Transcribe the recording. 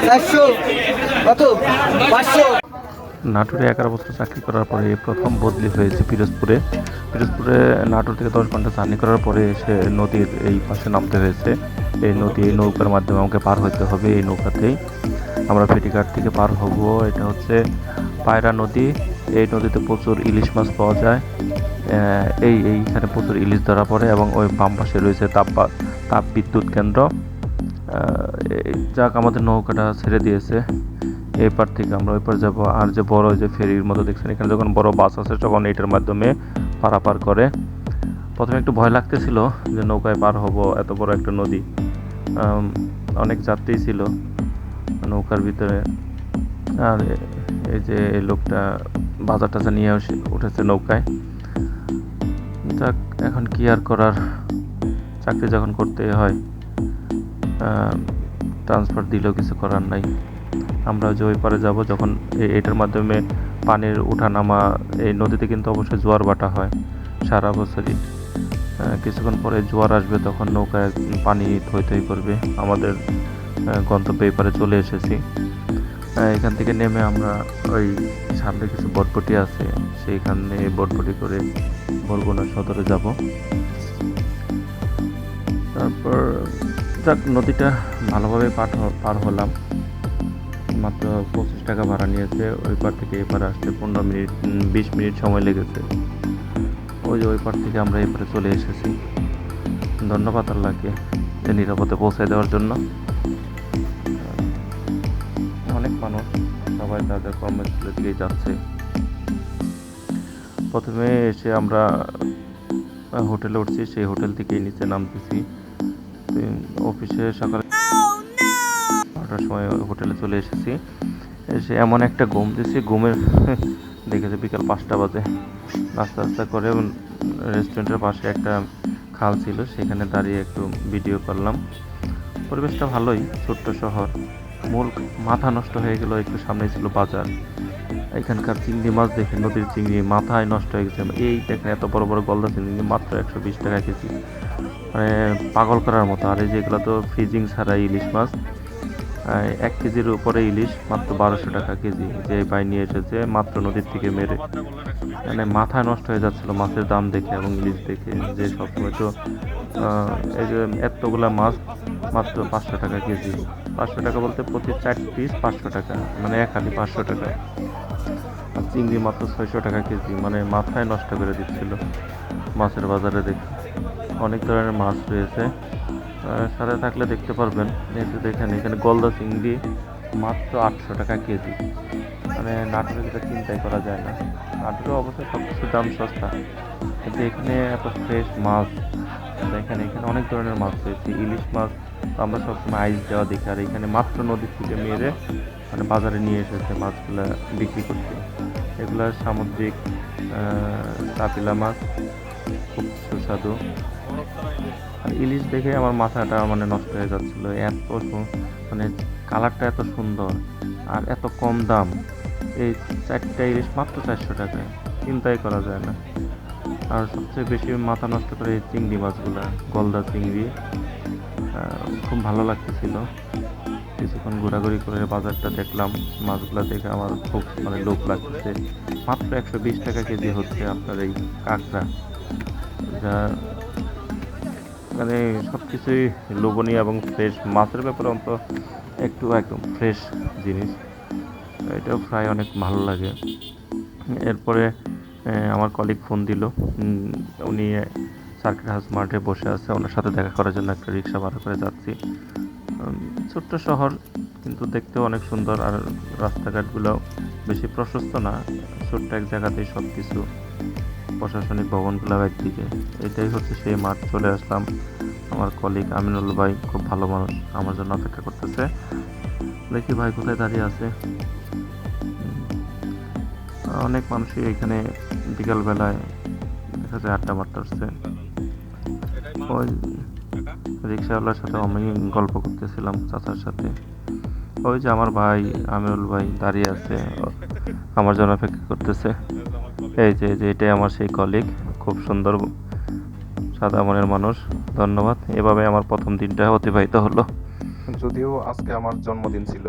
400 কত 500। নাটোরে 11 বছর চাকরি করার পরে প্রথম বদলি হয়েছে পিরোজপুরে। নাটোর থেকে 10 ঘন্টা জার্নি করার পরে এসে নদীর এই পাশে নামতে হয়েছে। এই নৌকার মাধ্যমে আমাকে পার হতে হবে। এই নৌকাতেই আমরা ফেরিঘাট থেকে পার হব। এটা হচ্ছে পায়রা নদী। এই নদীতে প্রচুর ইলিশ মাছ পাওয়া যায়। এইখানে প্রচুর ইলিশ ধরা পড়ে এবং ওই বাম পাশে রয়েছে তাপ বিদ্যুৎ কেন্দ্র। যাক, আমাদের নৌকাটা ছেড়ে দিয়েছে। এপার থেকে আমরা ওই পার যাবো। আর যে বড় যে ফেরির মতো দেখছেন, এখানে যখন বড় বাস আছে তখন এটার মাধ্যমে পারাপার করে। প্রথমে একটু ভয় লাগতেছিল যে নৌকায় পার হব, এত বড় একটা নদী। অনেক যাত্রী ছিল নৌকার ভিতরে। আর এই যে এই লোকটা বাজার টাজা নিয়ে উঠেছে নৌকায়। যাক, এখন কি আর করার, চাকরি যখন করতে হয়, ট্রান্সফার দিলেও কিছু করার নাই। আমরা যে ওই পারে যাবো, যখন এটার মাধ্যমে পানির ওঠানামা, এই নদীতে কিন্তু অবশ্যই জোয়ার ভাটা হয় সারা বছরই। কিছুক্ষণ পরে জোয়ার আসবে, তখন নৌকায় পানি থই থই করবে। আমাদের গন্তব্যে এই পারে চলে এসেছি। এখান থেকে নেমে আমরা ওই সামনে কিছু বটবটি আছে, সেইখানে বটবটি করে বরগুনা সদরে যাব। তারপর যাক, নদীটা ভালোভাবে পার হলাম। মাত্র 25 টাকা ভাড়া নিয়েছে। ওই পার থেকে এই পারে আসতে 20 মিনিট সময় লেগেছে। ওই যে ওই পার থেকে আমরা এই পারে চলে এসেছি। ধন্যবাদ আল্লাহকে নিরাপদে পৌঁছায় দেওয়ার জন্য। অনেক মানুষ সবাই তাদের কর্মস্থলের দিকে যাচ্ছে। প্রথমে এসে আমরা হোটেলে উঠছি, সেই হোটেল থেকেই নিচে নামতেছি। অফিসে সকালে 9টার সময় হোটেলে চলে এসেছি। এসে এমন একটা ঘুম দিয়েছি, ঘুমের দেখেছি বিকাল 5টা বাজে। নাস্তা নাস্তা করে রেস্টুরেন্টের পাশে একটা খাল ছিল, সেখানে দাঁড়িয়ে একটু ভিডিও করলাম। পরিবেশটা ভালোই, ছোট্ট শহর। মূল মাথা নষ্ট হয়ে গেল, একটু সামনে ছিল বাজার। এখানকার চিংড়ি মাছ দেখে, নদীর চিংড়ি মাথায় নষ্ট হয়ে গেছে। এই দেখেন, এত বড় বড় গলদা চিংড়ি মাত্র 120 টাকা কেজি, মানে পাগল করার মতো। আর এই যেগুলো তো ফ্রিজিং ছাড়া ইলিশ মাছ, 1 কেজির উপরে ইলিশ মাত্র 1200 টাকা কেজি। যে ভাই নিয়ে এসেছে মাত্র নদীর থেকে মেরে, মানে মাথায় নষ্ট হয়ে যাচ্ছিল মাছের দাম দেখে এবং ইলিশ দেখে। যে সবসময় তো এই যে এতগুলা মাছ মাত্র 500 টাকা কেজি। 500 টাকা বলতে প্রতি 4 পিস 500 টাকা, মানে এক হালি 500 টাকা। আর চিংড়ি মাত্র 600 টাকা কেজি, মানে মাথায় নষ্ট করে দিচ্ছিল মাছের বাজারে দেখে। অনেক ধরনের মাছ রয়েছে, সাথে থাকলে দেখতে পারবেন। দেখেন, এখানে গলদা চিংড়ি মাত্র 800 টাকা কেজি। মানে নাটোরে যেটা চিন্তাই করা যায় না। নাটোরে অবশ্যই সব কিছুর দাম সস্তা, কিন্তু এখানে এত ফ্রেশ মাছ দেখেন। এখানে অনেক ধরনের মাছ রয়েছে। ইলিশ মাছ আমরা সবসময় আইস দেওয়া দেখি, আর এখানে মাত্র নদীর থেকে মেরে মানে বাজারে নিয়ে এসেছে মাছগুলো বিক্রি করতে। এগুলা সামুদ্রিক কাপিলা মাছ, খুব সুস্বাদু। আর ইলিশ দেখে আমার মাথাটা মানে নষ্ট হয়ে যাচ্ছিল। মানে কালারটা এত সুন্দর আর এত কম দাম। এই 4টা ইলিশ মাত্র 400 টাকায়, চিন্তাই করা যায় না। আর সবচেয়ে বেশি মাথা নষ্ট করে এই চিংড়ি মাছগুলা, গলদা চিংড়ি। খুব ভালো লাগতেছিল। কিছুক্ষণ ঘোরাঘুরি করে বাজারটা দেখলাম। মাছগুলো দেখে আমার খুব মানে লোভ লাগতেছে। মাত্র 120 টাকা কেজি হচ্ছে আপনার এই কাঁকড়া, যা মানে সব কিছুই লোভনীয় এবং ফ্রেশ। মাছের ব্যাপারে অন্তত একদম ফ্রেশ জিনিস, এটাও ফ্রাই অনেক ভালো লাগে। এরপরে আমার কলিগ ফোন দিল। উনি সার্কিট হাউস মাঠে বসে আছে, ওনার সাথে দেখা করার জন্য একটা রিক্সা ভাড়া করে যাচ্ছি। ছোট্ট শহর, কিন্তু দেখতেও অনেক সুন্দর। আর রাস্তাঘাটগুলো বেশি প্রশস্ত না, ছোট্ট এক জায়গাতেই সব কিছু। প্রশাসনিক ভবনগুলো একদিকে। এটাই হচ্ছে সেই মাঠ। চলে আসলাম। আমার কলিগ আমিনুল ভাই খুব ভালো মানুষ, আমার জন্য অপেক্ষা করতেছে। দেখি ভাই কোথায় দাঁড়িয়ে আছে। অনেক মানুষই এখানে বিকালবেলায় দেখা যায় আড্ডা মারতেছে। ওই রিক্সাওয়ালার সাথে আমি গল্প করতেছিলাম, চাচার সাথে। ওই যে আমার ভাই আমিনুল ভাই দাঁড়িয়ে আছে, আমার জন্য অপেক্ষা করতেছে। এই যে এটাই আমার সেই কলিগ, খুব সুন্দর সাদা মনের মানুষ। ধন্যবাদ। এভাবে আমার প্রথম দিনটা অতিবাহিত হলো, যদিও আজকে আমার জন্মদিন ছিল।